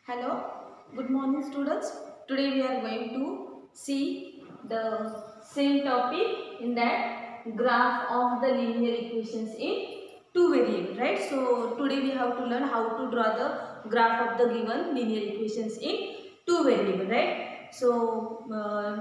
Hello, good morning students. Today we are going to see the same topic in that graph of the linear equations in two variable, right? So today we have to learn how to draw the graph of the given linear equations in two variable, right? So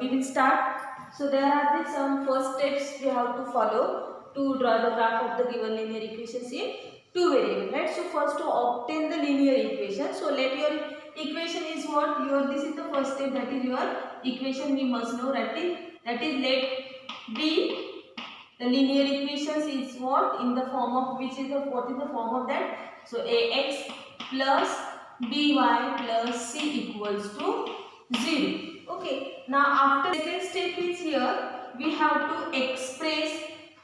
we will start. So there are some first steps we have to follow to draw the graph of the given linear equations in two variable, right? So first to obtain the linear equation, so let your equation is what your, this is the first step, that is your equation we must know, that is let b, the linear equations is what in the form of, which is the, what is the form of that, so ax plus by plus c equals to 0. Okay, now after second step is here, we have to express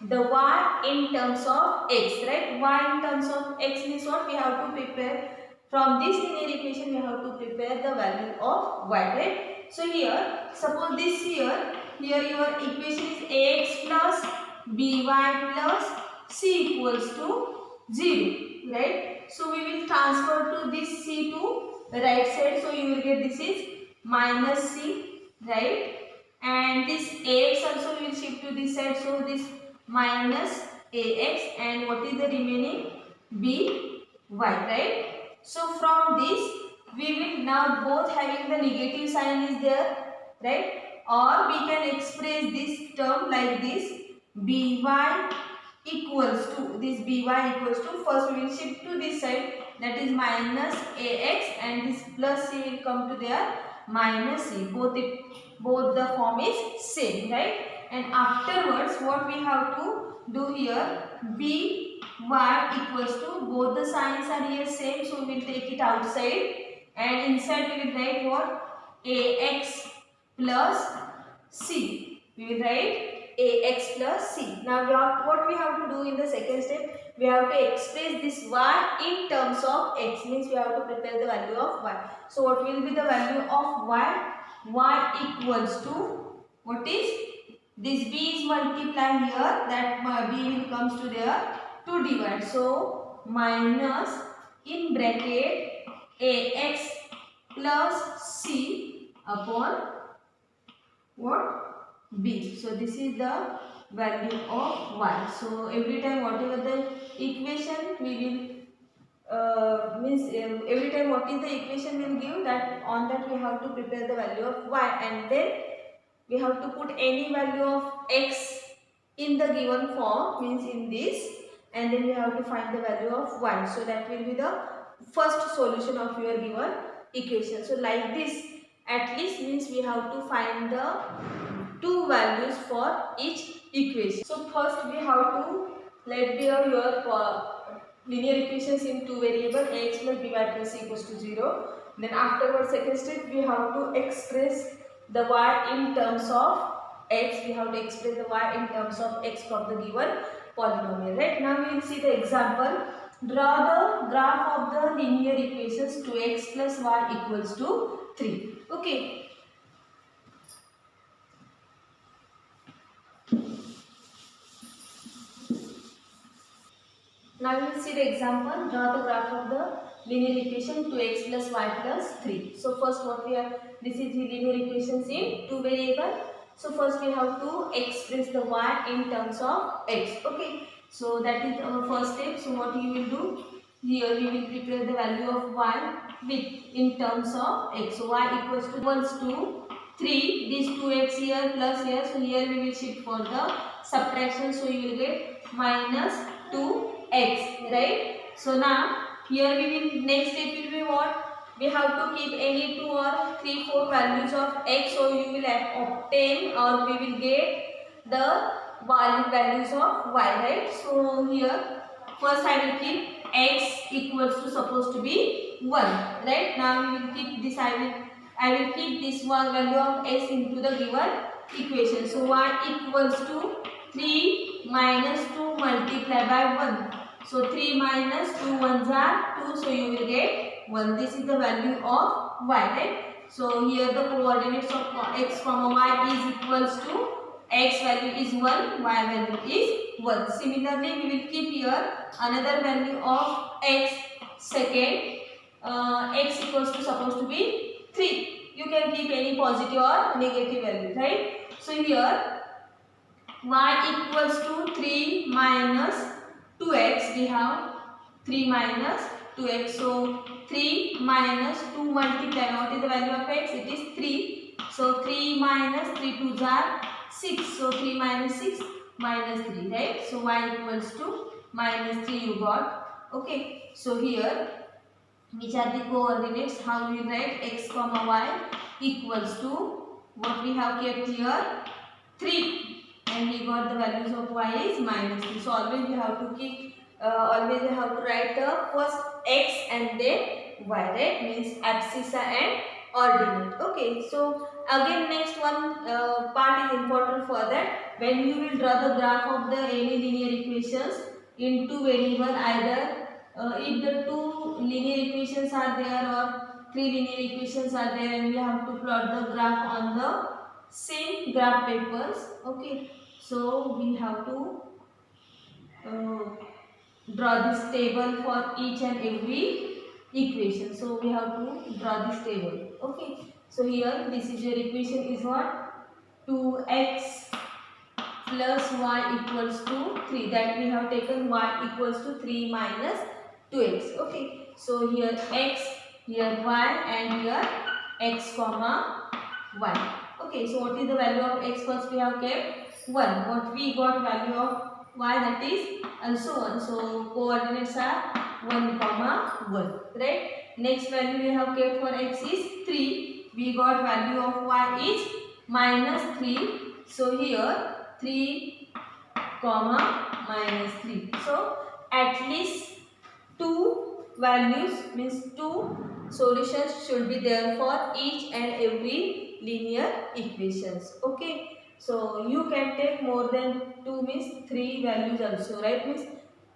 the y in terms of x, right? Y in terms of x means what, we have to prepare from this linear equation, we have to prepare the value of y, right? So here, suppose this here your equation is ax plus by plus c equals to 0, right? So we will transfer to this c to right side, so you will get this is minus c, right? And this ax also we will shift to this side, so this minus ax, and what is the remaining by, right? So from this we will now both having the negative sign is there, right? Or we can express this term like this, by equals to, this by equals to, first we will shift to this side, that is minus ax, and this plus c will come to there minus c, both the form is same, right? And afterwards what we have to do here, by equals to, both the signs are here same, so we will take it outside, and inside we will write what, ax plus c, we will write ax plus c. Now what we have to do in the second step, we have to express this y in terms of x, means we have to prepare the value of y. So what will be the value of y? Y equals to, what is this, b is multiplied here, that b will comes to there to divide, so minus in bracket ax plus c upon what, b. So this is the value of y. So every time whatever the equation we will means every time what is the equation will give, that on that we have to prepare the value of y, and then we have to put any value of x in the given form, means in this, and then we have to find the value of y. So that will be the first solution of your given equation. So like this, at least means we have to find the two values for each equation. So first we have to let be your linear equations in two variable, ax plus by plus c equals to 0. Then afterwards second step, we have to express the y in terms of x, we have to express the y in terms of x from the given polynomial, right? Now we will see the example. Draw the graph of the linear equations 2x plus y equals to 3. Okay. Now we will see the example. Draw the graph of the linear equation 2x plus y plus 3. So first what we have, this is the linear equations in two variable. So first we have to express the y in terms of x. Okay. So that is our first step. So what you will do, here we will prepare the value of y with in terms of x. So y equals to 3. This 2x here plus here. So here we will shift for the subtraction. So you will get minus 2x, right? So now here we will, next step will be what? We have to keep any 2 or 3, 4 values of x, so you will obtain, or we will get the values of y, right? So here first I will keep x equals to supposed to be 1, right? Now we will keep this, I will keep this one value of x into the given equation. So y equals to 3 minus 2 multiplied by 1. So 3 minus 2 ones are 2, so you will get 1. This is the value of y, right? So here the coordinates of x comma y is equals to, x value is 1, y value is 1. Similarly, we will keep here another value of x second. x equals to supposed to be 3. You can keep any positive or negative value, right? So here y equals to 3 minus 2x. We have 3 minus 2x. So 3 minus 2 multiplied. What is the value of x? It is 3. So 3 minus 3 2s are 6. So 3 minus 6 minus 3, right? So y equals to minus 3 you got. Okay. So here which are the coordinates? How we write x comma y equals to what we have kept here 3, and we got the values of y is minus 3. So always we have to keep always we have to write the first x and then y, right? Means abscissa and ordinate. Okay, so again next one part is important for that. When you will draw the graph of the any linear equations in two variable, either if the two linear equations are there or three linear equations are there, and we have to plot the graph on the same graph papers. Okay, so we have to uh, draw this table for each and every equation. So we have to draw this table. Okay, so here this is your equation is what 2x plus y equals to 3, that we have taken y equals to 3 minus 2x. Okay, so here x, here y, and here x comma y. Okay, so what is the value of x? First we have kept 1. What we got value of y, that is also 1. So coordinates are 1 comma 1, right? Next value we have kept for x is 3. We got value of y is minus 3. So here 3 comma minus 3. So at least 2 values, means 2 solutions should be there for each and every linear equations. Okay, so you can take more than 2, means 3 values also, right? Means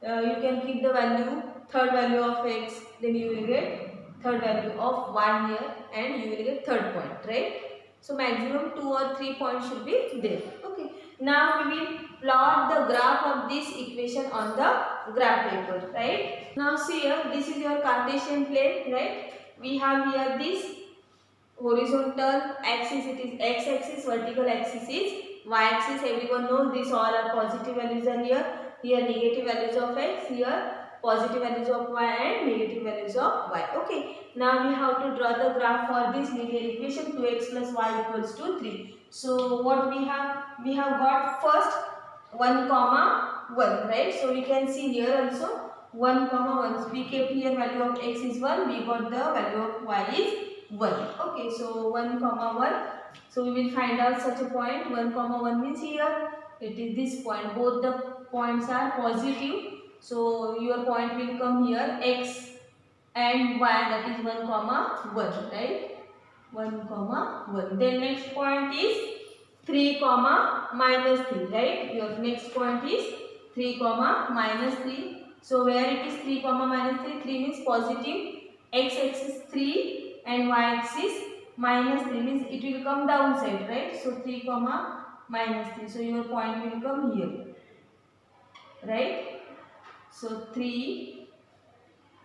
you can keep the value, third value of x, then you will get third value of y here, and you will get third point, right? So maximum 2 or 3 points should be there. Okay, now we will plot the graph of this equation on the graph paper, right? Now see here, this is your Cartesian plane, right? We have here this horizontal axis, it is x axis, vertical axis is y axis. Everyone knows this, all are positive values are here. Here negative values of x, here positive values of y, and negative values of y. Okay, now we have to draw the graph for this linear equation 2x plus y equals to 3. So what we have got first 1 comma 1, right? So we can see here also 1 comma 1. We kept here value of x is 1, we got the value of y is 1. Okay, so 1 comma 1. So we will find out such a point. 1 comma 1 means here it is this point. Both the points are positive. So your point will come here x and y, that is 1 comma 1, right? 1 comma 1. Then next point is 3 comma minus 3, right? Your next point is 3 comma minus 3. So where it is 3 comma minus 3, 3 means positive, x axis 3 and y axis minus 3 means it will come downside, right? So 3 comma minus 3. So your point will come here, right? So 3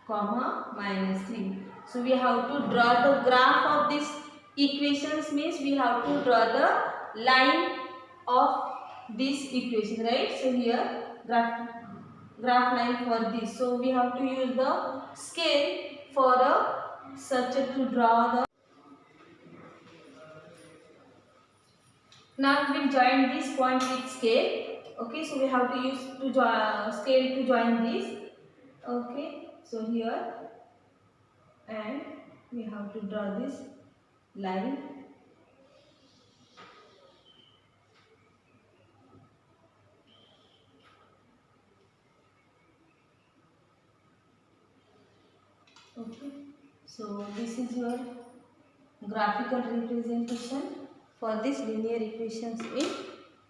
comma minus 3. So we have to draw the graph of this equations, means we have to draw the line of this equation, right? So here graph line for this. So we have to use the scale for a such to draw the. Now we will join this point with scale. Okay, so we have to use to scale to join this. Okay, so here, and we have to draw this line. Okay, so this is your graphical representation for this linear equations in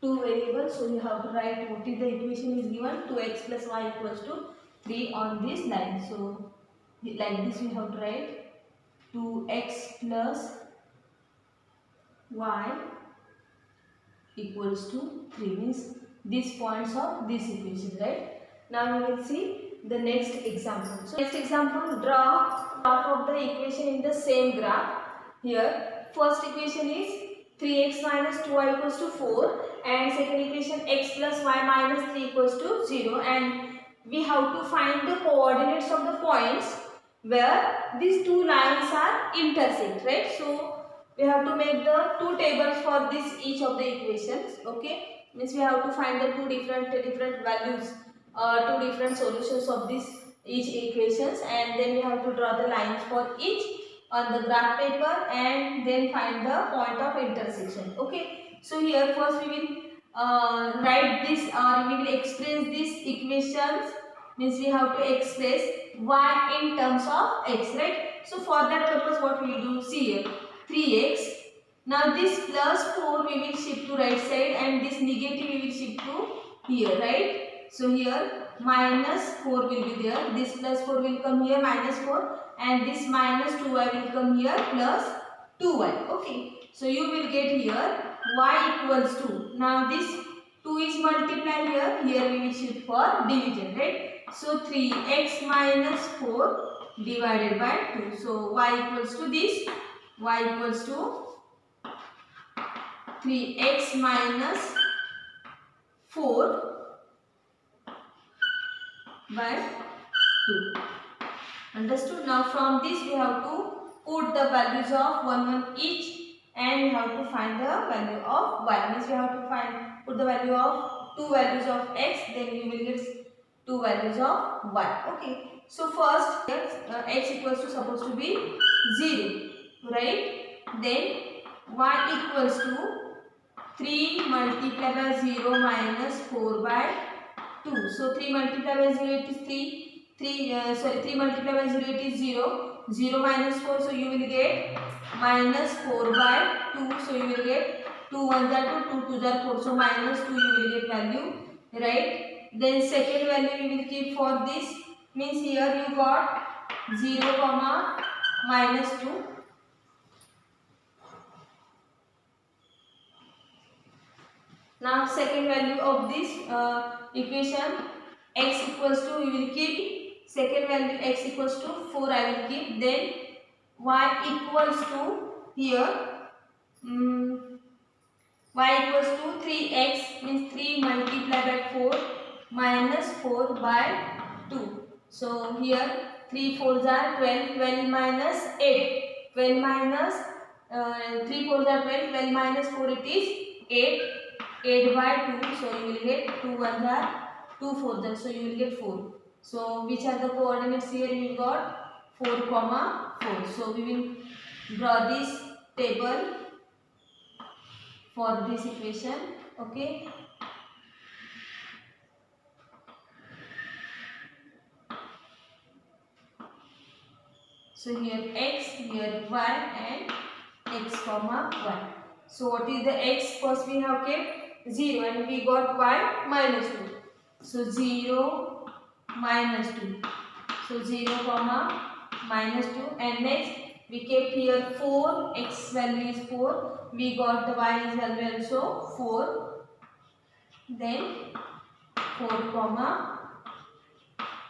two variables. So you have to write what is the equation is given, 2x plus y equals to 3 on this line. So like this we have to write 2x plus y equals to 3, means these points of this equation, right? Now you will see the next example. So next example, draw graph of the equation in the same graph. Here first equation is 3x minus 2y equals to 4 and second equation x plus y minus 3 equals to 0, and we have to find the coordinates of the points where these two lines are intersect, right? So we have to make the two tables for this each of the equations. Okay, means we have to find the two different values, two different solutions of this each equations, and then we have to draw the lines for each on the graph paper and then find the point of intersection. Okay, so here first we will write this, or we will express these equations, means we have to express y in terms of x, right? So for that purpose what we will do, see here 3x, now this plus 4 we will shift to right side and this negative we will shift to here, right? So here minus 4 will be there, this plus 4 will come here, minus 4, and this minus 2y will come here, plus 2y. Okay, so you will get here y equals to, now this 2 is multiplied here, here we will shift for division, right? So 3x minus 4 divided by 2. So y equals to this, y equals to 3x minus 4 by 2. Understood? Now from this we have to put the values of 1 each and we have to find the value of y. Means we have to put the value of two values of x, then we will get two values of y. Okay. So first x equals to supposed to be 0, right? Then y equals to 3 multiplied by 0 minus 4 by 2. So 3 multiplied by 0 it is 3. 3 multiplied by 0 it is 0. 0 minus 4, so you will get minus 4 by 2. So you will get 2 1s are 2, 2 2s are 4. So minus 2 you will get value, right? Then second value you will keep for this, means here you got 0 comma minus 2. Now second value of this equation, x equals to, you will keep second value x equals to 4 I will keep, then y equals to here y equals to 3x, means 3 multiplied by 4 minus 4 by 2. So here 3 4s are 12, 12 minus 8, 12 minus 3 4s are 12, 12 minus 4 it is 8, 8 by 2, so you will get 2 1s are 2 4s are, so you will get 4. So which are the coordinates here? We got 4 comma 4. So we will draw this table for this equation. Okay. So here x, here y, and x comma y. So what is the x? First we have kept 0 and we got y minus 2. So 0 minus 2. So 0 comma minus 2, and next we kept here 4, x value is 4. We got the y value also 4. Then 4 comma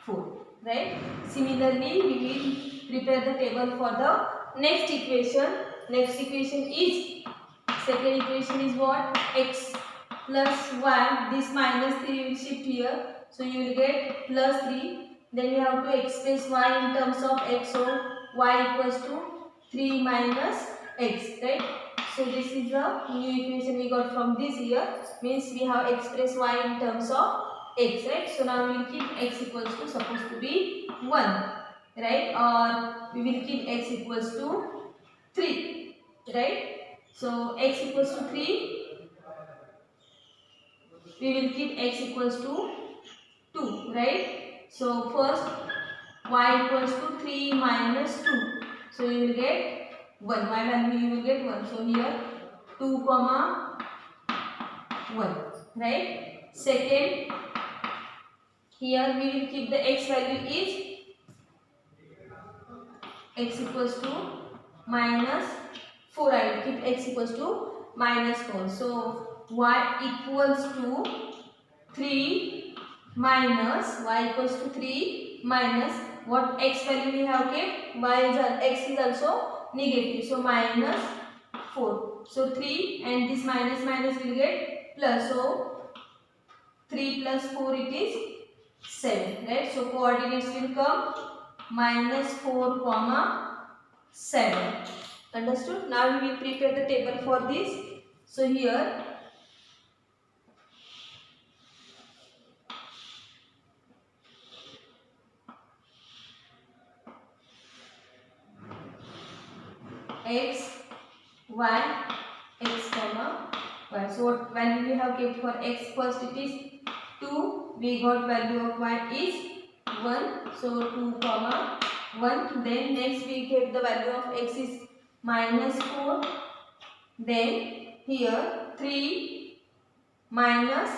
4. Right? Similarly, we will prepare the table for the next equation. Next equation is, second equation is what? X plus y. This minus 3 will shift here. So you will get plus 3. Then you have to express y in terms of x. So y equals to 3 minus x. Right? So this is the new equation we got from this here. Means we have expressed y in terms of x, right? So now we will keep x equals to supposed to be 1, right? Or we will keep x equals to 3, right? So x equals to 3, we will keep x equals to 2, right? So first y equals to 3 minus 2. So you will get 1, y value you will get 1. So here 2 comma 1, right? Second, here we will keep the x value is x equals to minus 4. I will keep x equals to minus 4. So y equals to 3 minus y equals to 3 minus what x value we have kept, x is also negative, so minus 4. So 3 and this minus minus will get plus, so 3 plus 4 it is 7, right? So coordinates will come minus 4 comma 7. Understood? Now we will prepare the table for this. So here x, y, x comma y. So what value we have kept for x? First it is 2. We got value of y is 1. So 2 comma 1. Then next we kept the value of x is minus 4. Then here 3 minus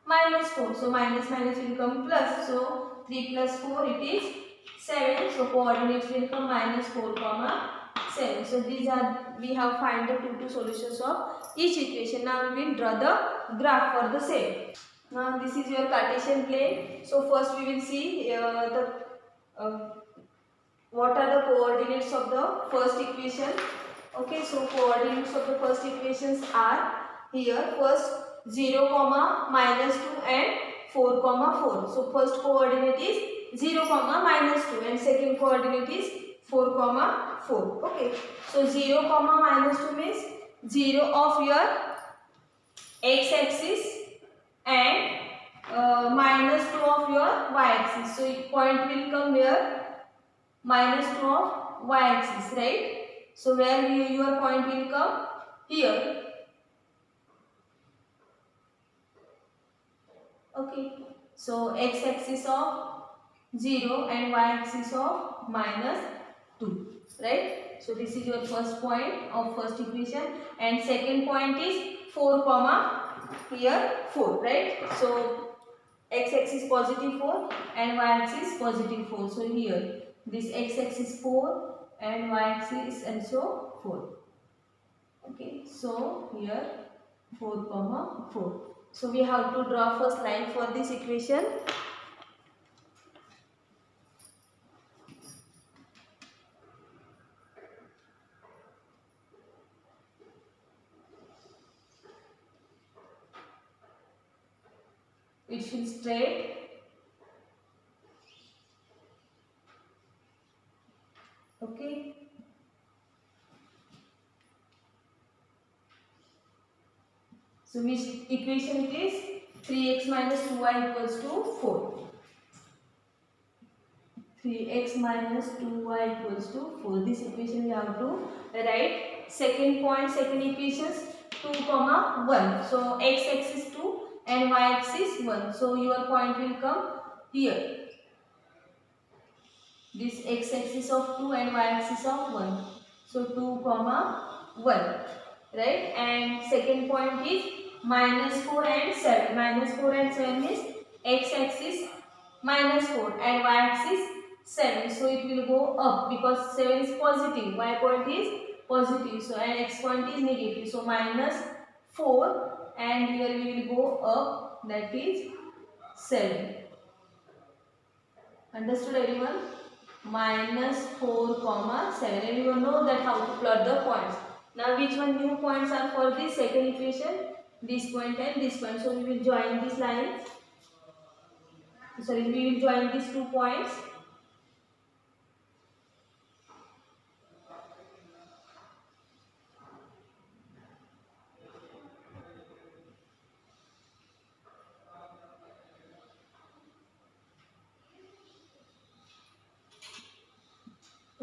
minus 4. So minus minus will come plus. So 3 plus 4 it is 7. So coordinates will come minus 4 comma 7. So these are, we have find the two solutions of each equation. Now we will draw the graph for the same. Now this is your Cartesian plane. So first we will see what are the coordinates of the first equation. Okay, so coordinates of the first equations are here first 0 comma minus 2 and 4 comma 4. So first coordinate is 0 comma minus 2 and second coordinate is 4 comma 4. Okay, so 0 comma minus 2 means 0 of your x axis and minus 2 of your y axis. So point will come here minus 2 of y axis, right? So where your point will come? Here. Okay. So x axis of 0 and y axis of minus 2, right? So this is your first point of first equation, and second point is 4 comma here 4, right? So x axis positive 4 and y axis positive 4. So here this x axis 4 and y axis also 4. Okay, so here 4 comma 4. So we have to draw first line for this equation. It should straight. Okay. So which equation it is? 3x minus 2y equals to 4. 3x minus 2y equals to 4. This equation we have to write. Second point, second equations 2 comma 1. So x axis 2 and y axis 1. So your point will come here. This x axis of 2 and y axis of 1. So 2 comma 1. Right? And second point is minus 4 and 7. Minus 4 and 7 means x axis minus 4 and y axis 7. So it will go up because 7 is positive. Y point is positive. So and x point is negative. So minus 4 and here we will go up, that is 7. Understood everyone? Minus 4 comma 7. Everyone know that how to plot the points. Now which one new points are for this second equation? This point and this point. So we will join these lines. Sorry, we will join these 2 points.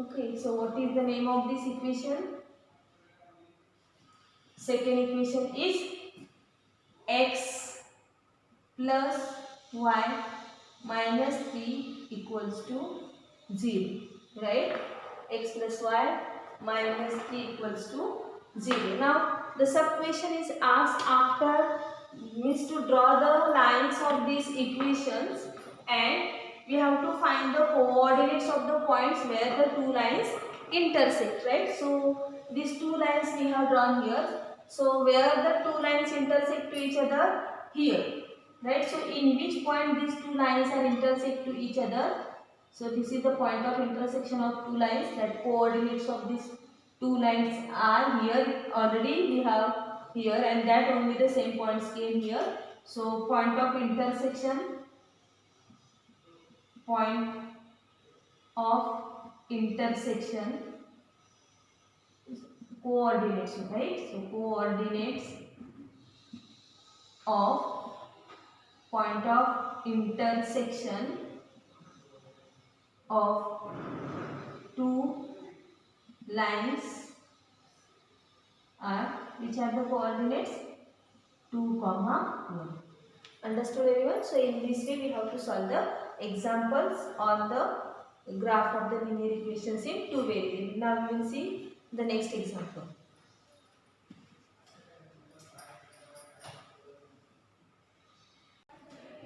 Okay, so what is the name of this equation? Second equation is x plus y minus 3 equals to 0, right? X plus y minus 3 equals to 0. Now the sub question is asked after means to draw the lines of these equations, and we have to find the coordinates of the points where the two lines intersect, right? So these two lines we have drawn here. So where the two lines intersect to each other? Here. right? So in which point these two lines are intersect to each other? So this is the point of intersection of two lines, that coordinates of these two lines are here. Already we have here, and that only the same points came here. So point of intersection coordinates, right? So coordinates of point of intersection of two lines are, which are the coordinates 2, 1. Understood everyone? So in this way we have to solve the examples on the graph of the linear equations in two variables. Now we will see the next example.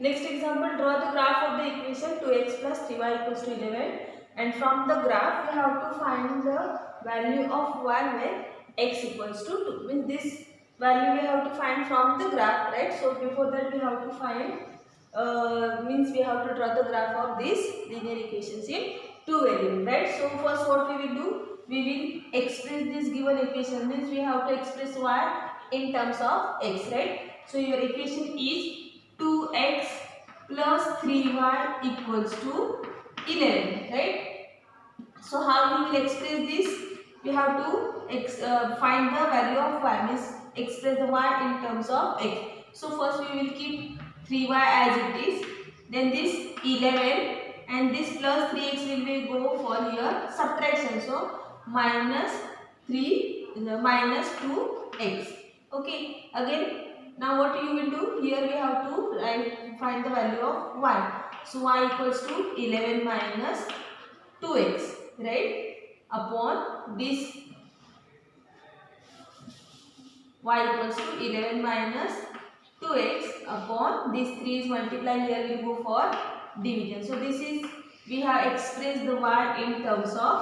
Next example, draw the graph of the equation 2x plus 3y equals to 11, and from the graph we have to find the value of y when x equals to 2. Means this value we have to find from the graph, right? So before that we have to find, means we have to draw the graph of these linear equations in two variables, right? So first what we will do, we will express this given equation, means we have to express y in terms of x, right? So your equation is 2x plus 3y equals to 11, right? So how we will express this? We have to find the value of y, means express the y in terms of x. So first we will keep 3y as it is, then this 11 and this plus 3x will be go for here subtraction. So minus 3 minus 2x. Okay, again. Now what you will do, here we have to find the value of y. So y equals to 11 minus 2x, right, upon this y equals to 11 minus 2x upon this 3 is multiplied, here we go for division. So this is, we have expressed the y in terms of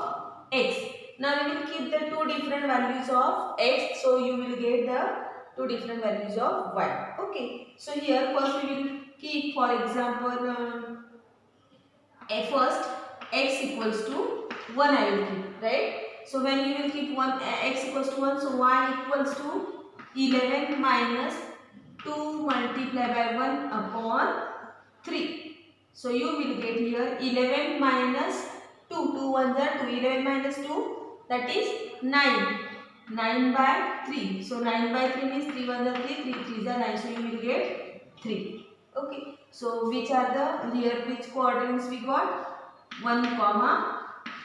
x. Now we will keep the two different values of x, so you will get the two different values of y. Okay, so here first we will keep, for example, first x equals to 1 I will keep, right? So when you will keep x equals to 1, so y equals to 11 minus 2 multiplied by 1 upon 3. So you will get here 11 minus 2, 2 1s are 2, 11 minus 2, that is 9. 9 by 3. So 9 by 3 means 3 1s are 3, 3 3s are 9. So you will get 3. Okay. So which are the here, which coordinates we got? 1,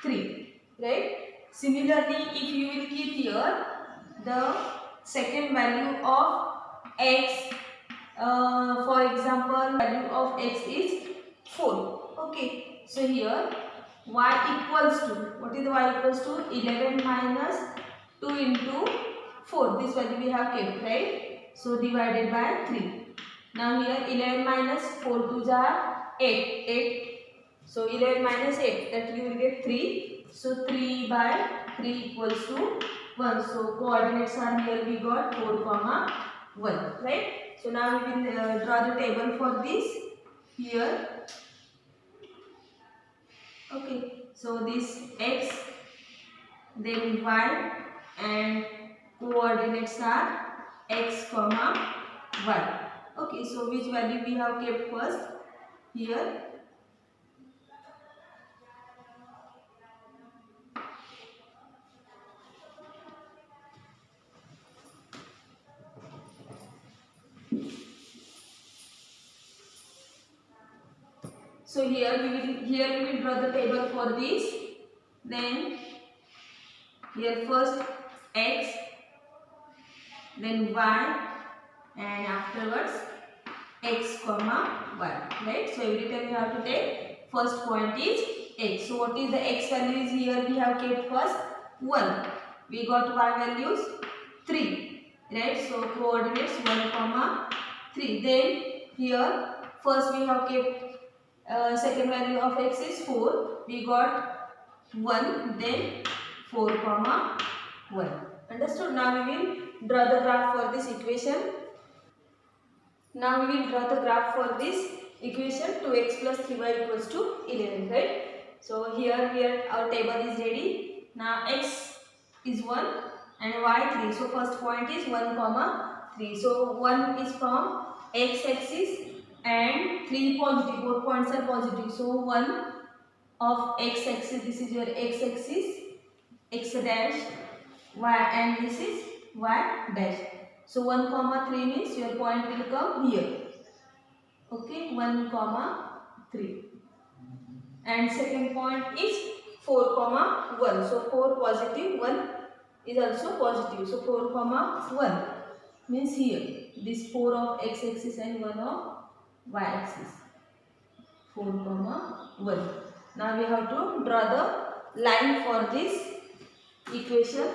3, right? Similarly, if you will keep here the second value of x, for example, value of x is 4. Okay, so here y equals to, what is the y equals to? 11 minus 2 into 4. This value we have kept, right? So divided by 3. Now here 11 minus 4 2s are 8. So 11 minus 8, that you will get 3. So 3 by 3 equals to 1. So coordinates are here we got 4, 1, right? So now we will draw the table for this here. Okay, so this x, then y, and coordinates are x, y. Okay, so which value we have kept first here? So here we will draw the table for this. Then here first x, then y, and afterwards x, y. Right? So every time you have to take first point is x. So what is the x values here? We have kept first 1. We got y values 3. Right? So coordinates 1, 3. Then here first we have kept second value of x is 4. We got 1, then 4, 1. Understood? Now we will draw the graph for this equation. Now we will draw the graph for this equation 2x plus 3y equals to 11, right? So here our table is ready. Now x is 1 and y 3. So first point is 1 comma 3. So 1 is from x axis and 3 positive. Both points are positive. So 1 of x axis, this is your x axis, x dash, y, and this is y dash. So 1 comma 3 means your point will come here. Okay, 1 comma 3. And second point is 4 comma 1. So 4 positive, 1 is also positive. So 4 comma 1 means here this 4 of x axis and 1 of y axis. 4 comma 1. Now we have to draw the line for this equation.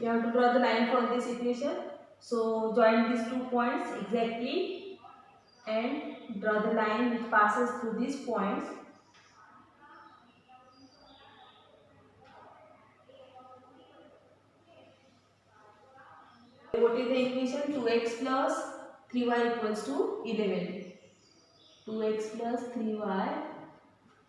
We have to draw the line for this equation. So join these 2 points exactly and draw the line which passes through these points. What is the equation? 2x plus 3y equals to 11. 2x plus 3y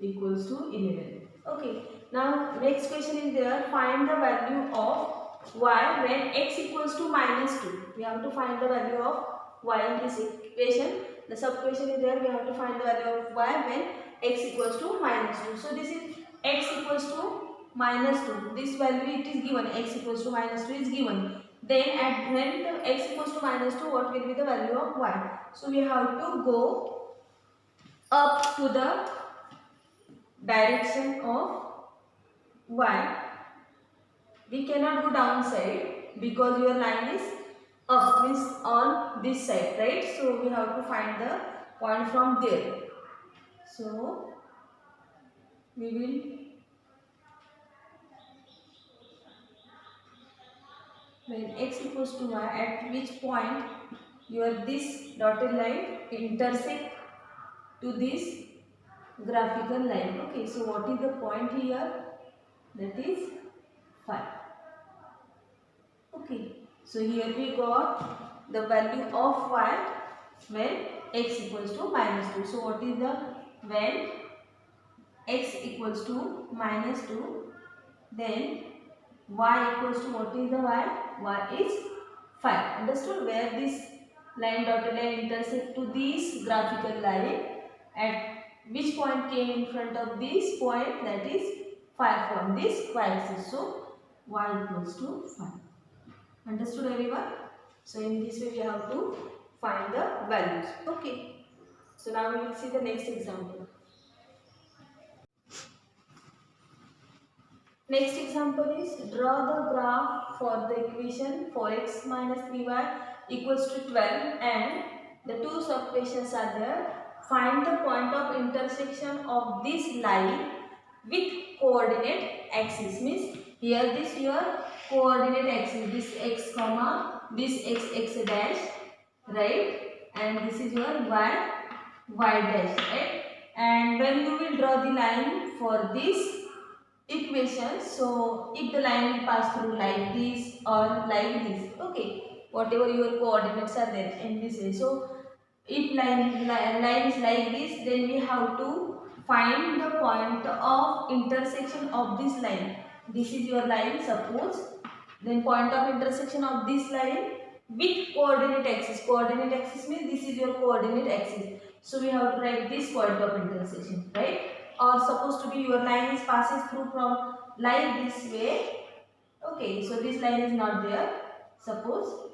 equals to 11. Okay. Now next question is there. Find the value of y when x equals to minus 2. We have to find the value of y in this equation. The sub question is there. We have to find the value of y when x equals to minus 2. So this is x equals to minus 2. This value it is given. X equals to minus 2 is given. Then at when the x equals to minus 2, what will be the value of y? So we have to go up to the direction of y. We cannot go downside because your line is up, means on this side, right? So we have to find the point from there. So we will, when x equals to y, at which point your this dotted line intersect to this graphical line. Okay, so what is the point here? That is 5. Okay, so here we got the value of y when x equals to minus 2. So what is the, when x equals to minus 2, then y equals to, what is the y? Y is 5. Understood? Where this line dotted line intersect to this graphical line, at which point came in front of this point, that is 5 from this y-axis. So y equals to 5. Understood everyone? So in this way we have to find the values. Okay. So now we will see the next example. Next example is draw the graph for the equation 4x minus 3y equals to 12 and the two sub-questions are there. Find the point of intersection of this line with coordinate axis. Means here this your coordinate axis, this x comma, this x dash, right? And this is your y dash, right? And when you will draw the line for this equation, so if the line will pass through like this or like this, okay, whatever your coordinates are there in this way. So if line is like this, then we have to find the point of intersection of this line. This is your line, suppose. Then point of intersection of this line with coordinate axis. Coordinate axis means this is your coordinate axis. So we have to write this point of intersection, right? Or supposed to be your line is passes through from like this way. Okay, so this line is not there. Suppose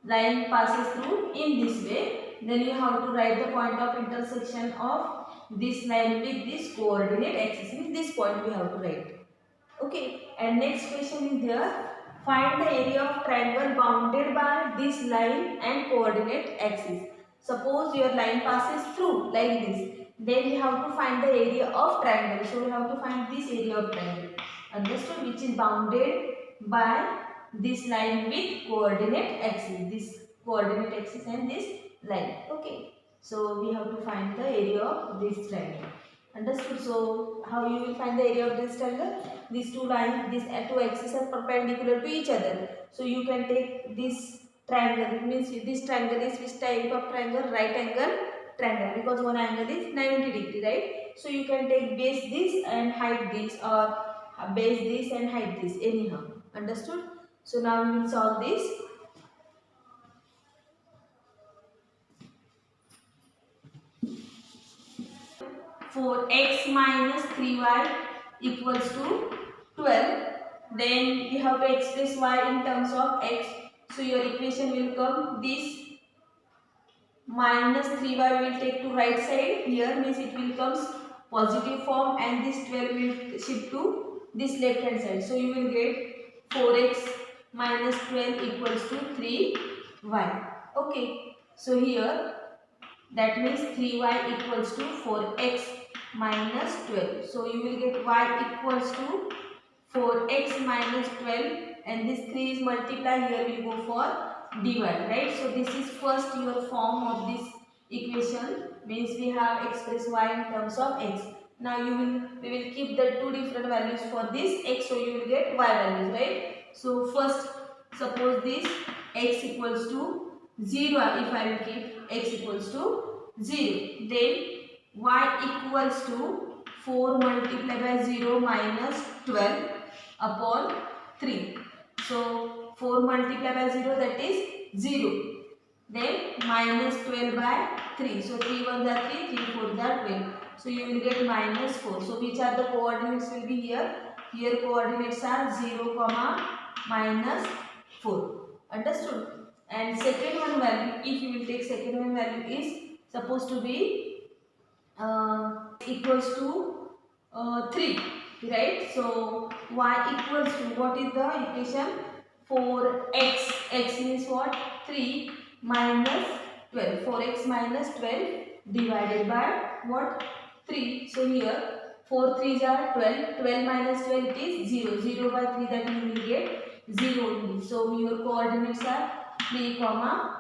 line passes through in this way, then you have to write the point of intersection of this line with this coordinate axis. Means this point we have to write. Okay, and next question is there. Find the area of triangle bounded by this line and coordinate axis. Suppose your line passes through like this. Then we have to find the area of triangle. So we have to find this area of triangle. Understood? Which is bounded by this line with coordinate axis. This coordinate axis and this line. Okay. So we have to find the area of this triangle. Understood? So how you will find the area of this triangle? These two lines, these two axes are perpendicular to each other. So you can take this triangle. It means this triangle is which type of triangle? Right angle triangle, because one angle is 90 degree, right? So you can take base this and height this, or base this and height this, anyhow. Understood? So now we will solve this. For x minus 3y equals to 12. Then we have to express y in terms of x. So your equation will come this minus 3y will take to right side. Here means it will comes positive form, and this 12 will shift to this left hand side. So you will get 4x minus 12 equals to 3y. Okay. So here that means 3y equals to 4x minus 12. So you will get y equals to 4x minus 12, and this 3 is multiplied, here will go for divide, right? So this is first your form of this equation, means we have expressed y in terms of x. Now we will keep the two different values for this x, so you will get y values, right? So first suppose this x equals to 0, if I will keep x equals to 0, then y equals to 4 multiplied by 0 minus 12 upon 3. So 4 multiplied by 0, that is 0. Then minus 12 by 3. So 3 1s are 3, 3 4s are 12. So you will get minus 4. So which are the coordinates will be here? Here coordinates are 0, minus 4. Understood? And second one value, if you will take second one value, is supposed to be equals to 3, right? So y equals to, what is the equation? 4x, x means what? 3 minus 12, 4x minus 12 divided by what? 3. So here 4 3s are 12, 12 minus 12 it is 0, 0 by 3, that you will get 0 only. So your coordinates are 3, 0,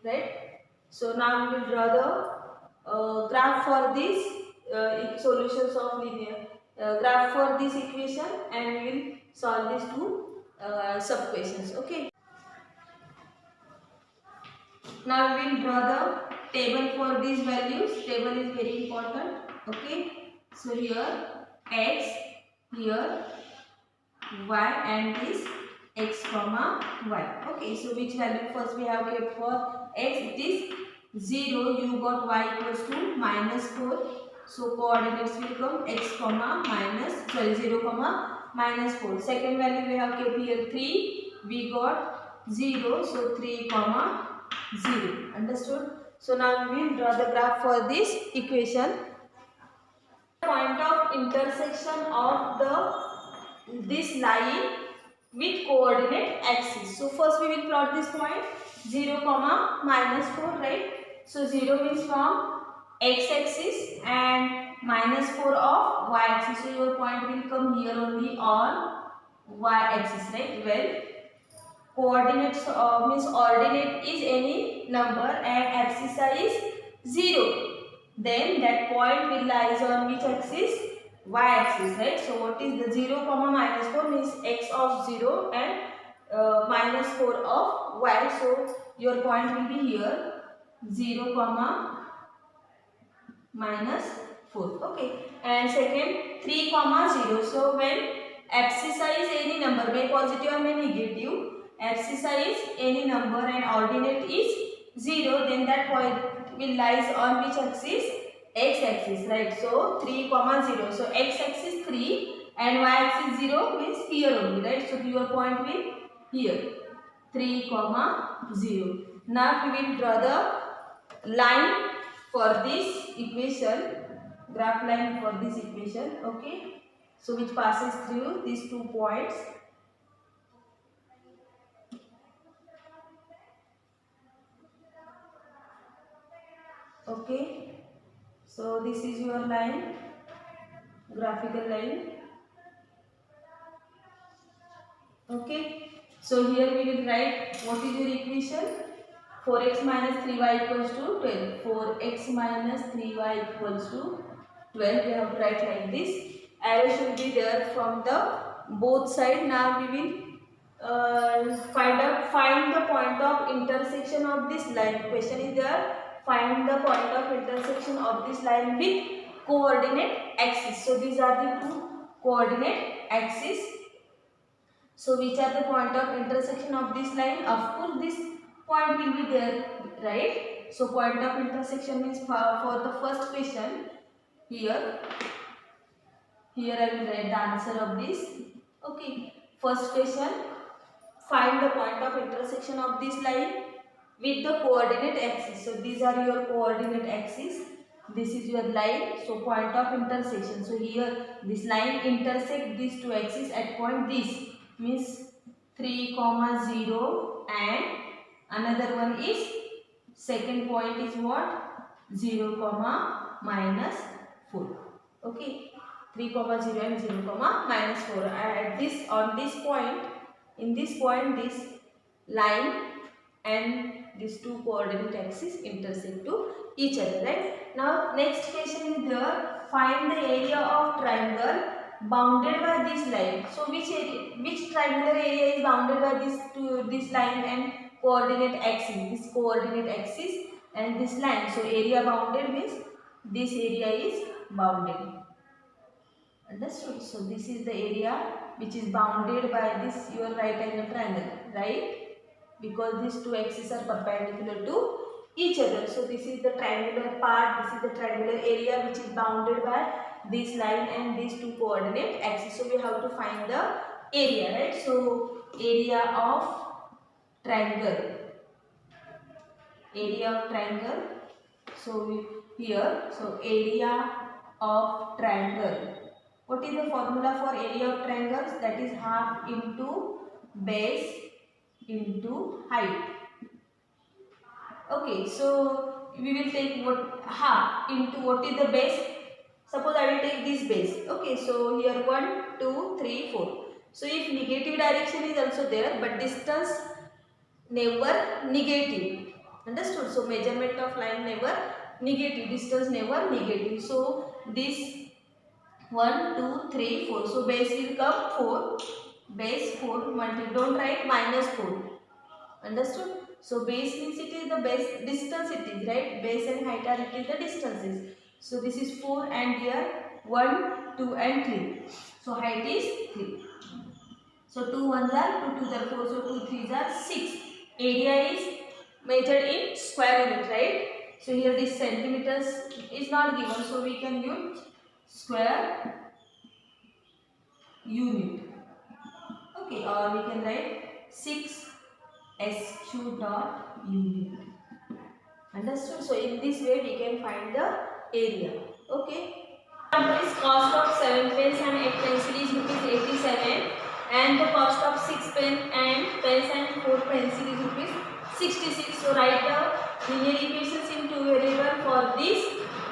right? So now we will draw the graph for this solutions of linear graph for this equation, and we will solve these two sub questions. Okay. Now we will draw the table for these values. Table is very important. Okay. So here x, here y, and this x comma y. Okay. So which value first we have kept for x? It is 0. You got y equals to minus 4. So coordinates will come x comma minus, 0 comma minus 4. Second value we have kept here 3. We got 0. So 3 comma 0. Understood? So now we will draw the graph for this equation. Point of intersection of this line with coordinate axis. So first we will plot this point 0 comma minus 4, right? So 0 means from x axis and minus 4 of y axis. So your point will come here only on y axis, right? Well, coordinates means ordinate is any number and axis is 0. Then that point will lies on which axis? Y axis, right? So what is the 0 comma minus 4 means x of 0 and minus 4 of y. So your point will be here 0 comma minus 4. Okay. And second 3 comma 0. So when axis is any number, may positive or may negative, axis is any number and ordinate is 0, then that point will lies on which axis? X axis, right? So 3 comma 0. So x axis 3 and y axis 0 means here only, right? So your point will here 3 comma 0. Now we will draw the line for this equation, graph line for this equation. Okay. So which passes through these 2 points. Okay. So this is your line, graphical line. Okay. So here we will write what is your equation? 4x minus 3y equals to 12. 4x minus 3y equals to 12. We have to write like this. Arrow should be there from the both side. Now we will find the point of intersection of this line. Question is there. Find the point of intersection of this line with coordinate axis. So these are the two coordinate axis. So which are the point of intersection of this line? Of course, this point will be there, right? So point of intersection means for the first question here. Here I will write the answer of this. Okay. First question. Find the point of intersection of this line with the coordinate axis. So these are your coordinate axis. This is your line. So point of intersection. So here this line intersect these two axes at point this. Means 3, 0 and another one is second point is what? 0, -4. Okay. 3, 0 and 0, -4. At this on this point, in this point, this line and these two coordinate axes intersect to each other, right? Now next question is there. Find the area of triangle bounded by this line. So which triangular area is bounded by this line and coordinate axis? This coordinate axis and this line. So area bounded means this area is bounded. Understood? So this is the area which is bounded by this your right angle triangle, right? Because these two axes are perpendicular to each other. So this is the triangular part, this is the triangular area which is bounded by this line and these two coordinate axes. So we have to find the area, right? So area of triangle. Area of triangle. So here, so area of triangle. What is the formula for area of triangles? That is half into base into height. Okay, so we will take what half into what is the base. Suppose I will take this base. Okay, so here 1, 2, 3, 4. So if negative direction is also there, but distance never negative. Understood? So measurement of line never negative, distance never negative. So this 1, 2, 3, 4. So base will come 4. Base 4. Don't write -4. Understood? So base means it is the base distance it is, right? Base and height are it is the distances. So this is 4 and here 1, 2 and 3. So height is 3. So 2 1s are 2 2s are 4. So 2 3s are 6. Area is measured in square unit, right? So here this centimeters is not given. So we can use square unit. Okay, or we can write 6 SQ dot unit. Understood? So in this way we can find the area. Okay. This cost of 7 pens and 8 pencil is ₹87 and the cost of 6 pen and pens and 4 pencil is ₹66. So write the linear equations in two variables for this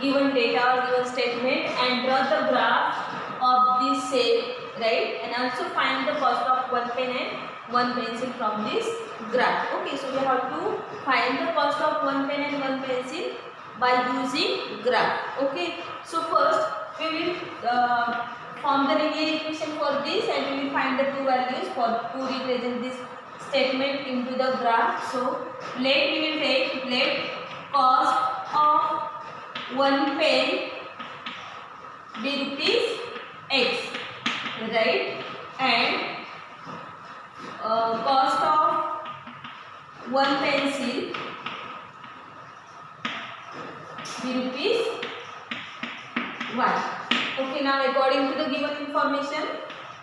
given data or given statement and draw the graph of this shape, right? And also find the cost of 1 pen and 1 pencil from this graph. Okay, so we have to find the cost of 1 pen and 1 pencil by using graph. Okay, so first we will form the linear equation for this and we will find the two values to represent this statement into the graph. So we will take cost of 1 pen be ₹x, right? And cost of 1 pencil be ₹1. Okay, now according to the given information,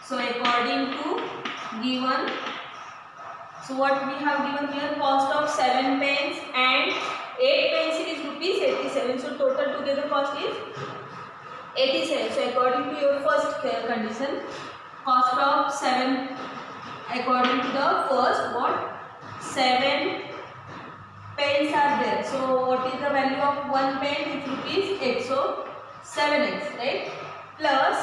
so according to given, so what we have given here, cost of 7 pens and 8 pencil is ₹87. So total together cost is 87. So according to your first condition, cost of 7, according to the first what, 7 pens are there. So what is the value of 1 pen? It's ₹8. So 7x, right? Plus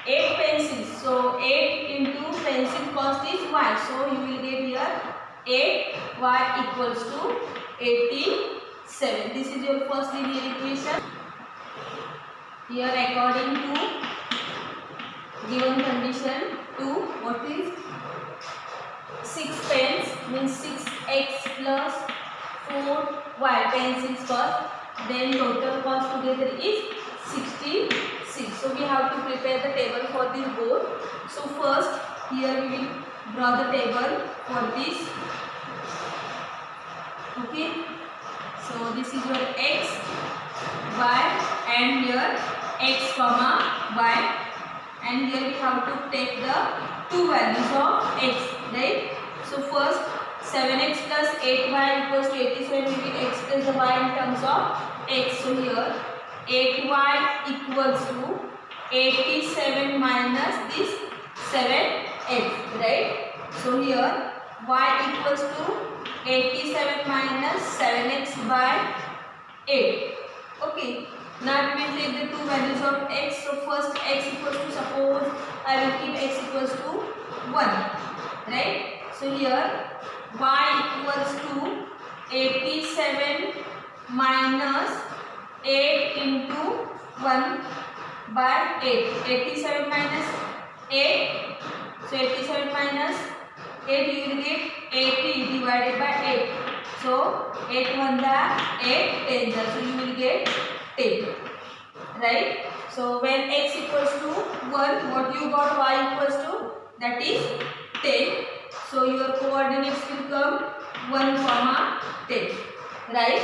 8 pencils. So 8 into pencil cost is y. So you will get here 8y equals to 87. This is your first linear equation. Here according to given condition 2, what is 6 pens means 6x plus 4y, 10 6 first, then total cost together is 66. So we have to prepare the table for this board. So first here we will draw the table for this. Okay, so this is your x, y, and here x comma y, and here we have to take the two values of x, right? So first 7x plus 8y equals to 87, we will express the y in terms of x. So here 8y equals to 87 minus this 7x, right? So here y equals to 87 minus 7x by 8. Okay, now we will take the two values of x. So first x equals to, suppose I will keep x equals to 1, right? So here y equals to 87 minus 8 into 1 by 8. 87 minus 8. So 87 minus 8 you will get 80 divided by 8. So 8 1 the 8 10 the, so you will get 10, right? So when x equals to 1, what you got y equals to, that is 10. So your coordinates will come 1 comma 10, right?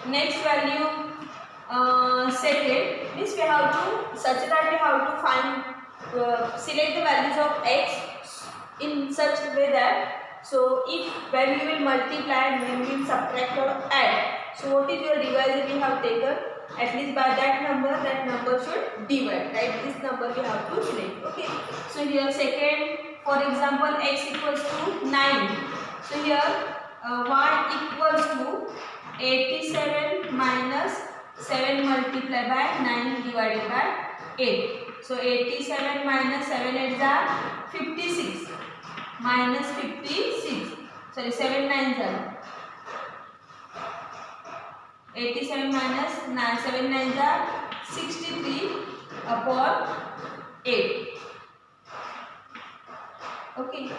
Next value, second means we have to, such that we have to find select the values of x in such a way that, so if when you will multiply and when you will subtract or add, so what is your divisor we have taken, at least by that number should divide, right? This number we have to select. Okay, so here second, for example x equals to 9. So here y equals to 87 minus 7 multiplied by 9 divided by 8. So 87 minus 7 is 56 minus 56. Sorry, 7 9s are 87 minus 9, 7 9s are 63 upon 8. Okay.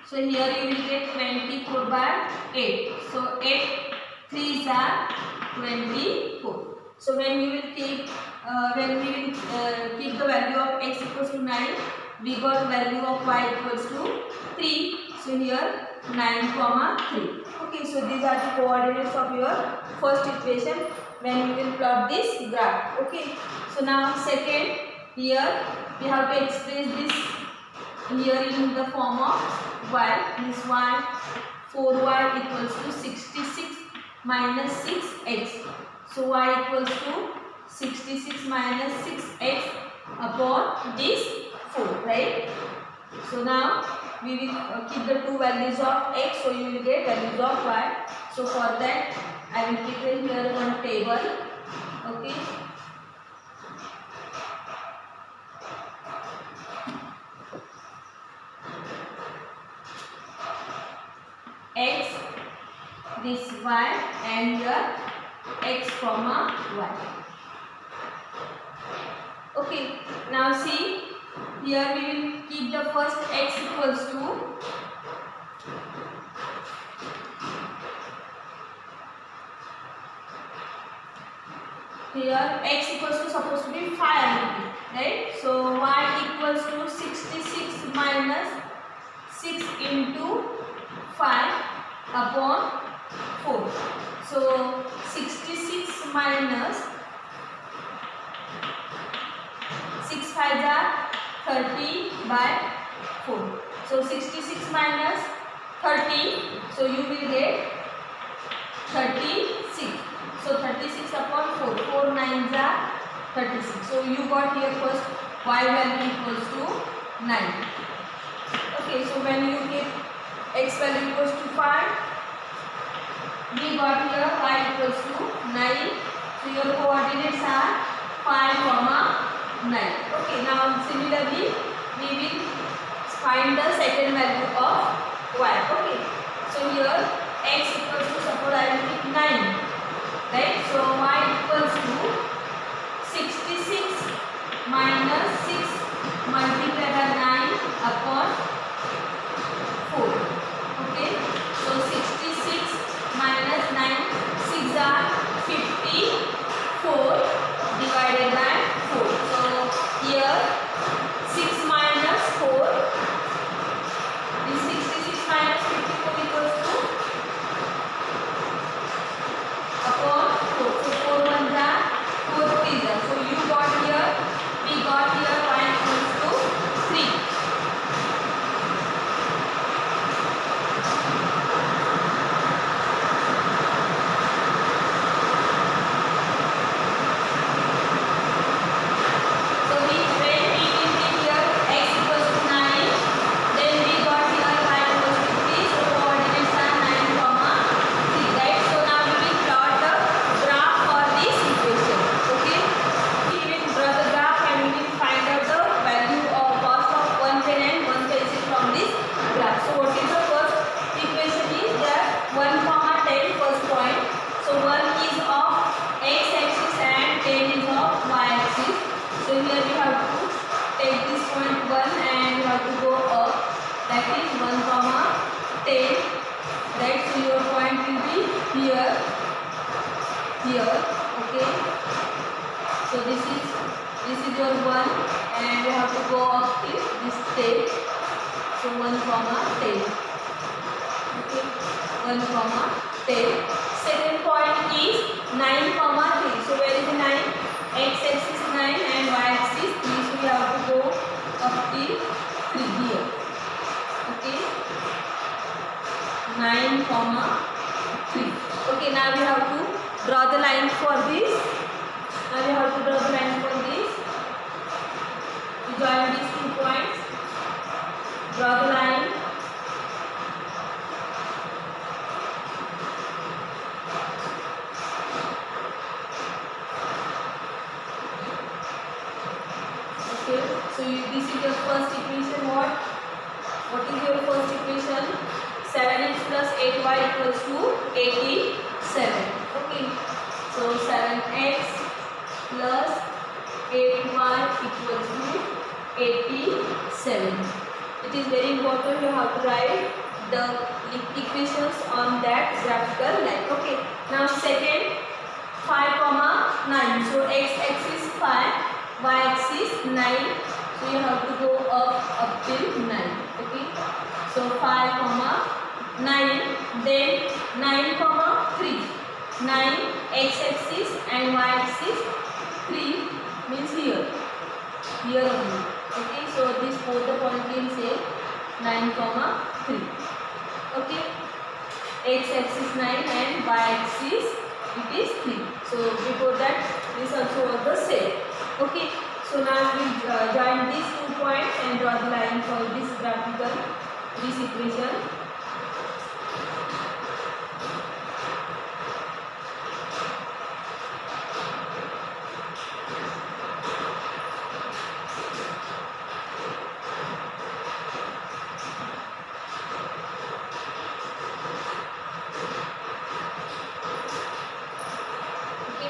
So here you will get 24 by 8. So 8 3s are 24. So when you will keep keep the value of x equals to 9, we got value of y equals to 3. So here 9 comma 3. Okay, so these are the coordinates of your first equation when you will plot this graph. Okay, so now second, here we have to express this here in the form of y. This y, 4y equals to 66 minus 6x. So y equals to 66 minus 6x upon this 4, right? So now we will keep the two values of x, so you will get values of y. So for that I will keep it here one table. Okay. X, this y, and here x comma y. Okay, now see, here we will keep the first x equals to here x equals to supposed to be 5, right? So y equals to 66 minus 6 into 5 upon 4. So 66 minus 6 5s are 30 by 4. So 66 minus 30, so you will get 36. So 36 upon 4, 4 9s are 36. So you got here first y value equals to 9. Okay, so when you get x value equals to 5, we got here y equals to 9. So your coordinates are 5 comma 9. Okay, now similarly we will find the second value of y. Okay, so here x equals to, suppose I will keep 9, right? So y equals to so your point will be here, here. Okay, so this is your 1 and you have to go up till this tail. So 1 comma tail. Okay, 1 comma tail. Second point is 9 comma 3. So where is the 9? X axis 9 and y axis 3. So we have to go up till 3 here. Okay, 9 comma 3. Okay, now we have to draw the line for this. Now we have to draw the line for this. To join these 2 points, draw the line. Okay, so this is your first equation. What is your first equation? 7x plus 8y equals to 87. Okay, so 7x plus 8y equals to 87. It is very important you have to write the equations on that graphical line. Okay, now second, 5 comma 9. So x axis 5, y axis 9. So you have to go up till 9. Okay, so 5 comma 9, then 9 comma 3. 9 x axis and y axis 3 means here only. Okay, so this both the point will say 9 comma 3. Okay, x axis 9 and y axis it is 3. So before that this also was the same. Okay, so now we will join these 2 points and draw the line for this graphical, this equation.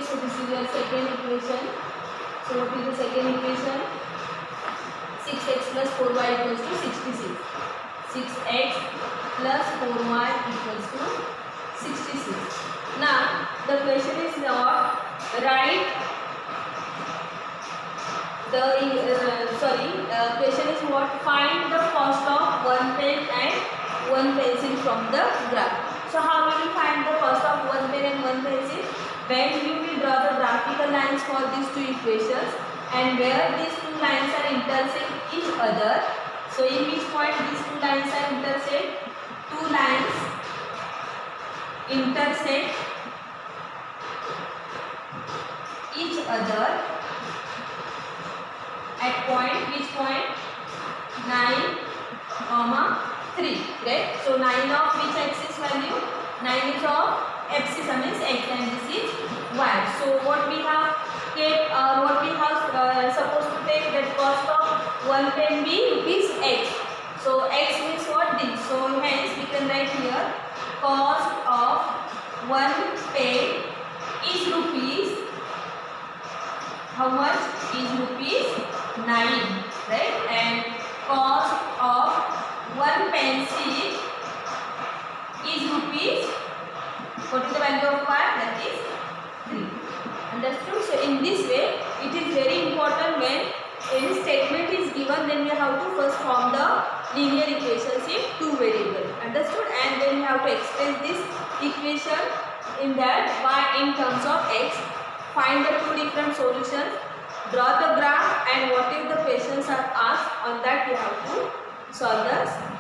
So this is your second equation. So what is the second equation? 6x plus 4y equals to 66. 6x plus 4y equals to 66. Now the question is not write the question is what? Find the cost of one pen and one pencil from the graph. So how will you find the cost of one pen and one pencil? When you will draw the graphical lines for these 2 equations and where these 2 lines are intersect each other. So in which point these 2 lines are intersect? 2 lines intersect each other at point, which point? 9 comma 3, right? So 9 of which axis value? 9 is of axis means x and this is y. So what we have kept, what we have supposed to take that cost of one pen be rupees x. So x means what? This. So hence we can write here cost of one pen is rupees. How much? Is rupees 9, right? And cost of one pencil is rupees. What is the value of y? That is 3. Understood? So in this way, it is very important when any statement is given, then we have to first form the linear equations in 2 variables. Understood? And then we have to express this equation in that y in terms of x. Find the 2 different solutions. Draw the graph and what if the questions are asked, on that we have to solve the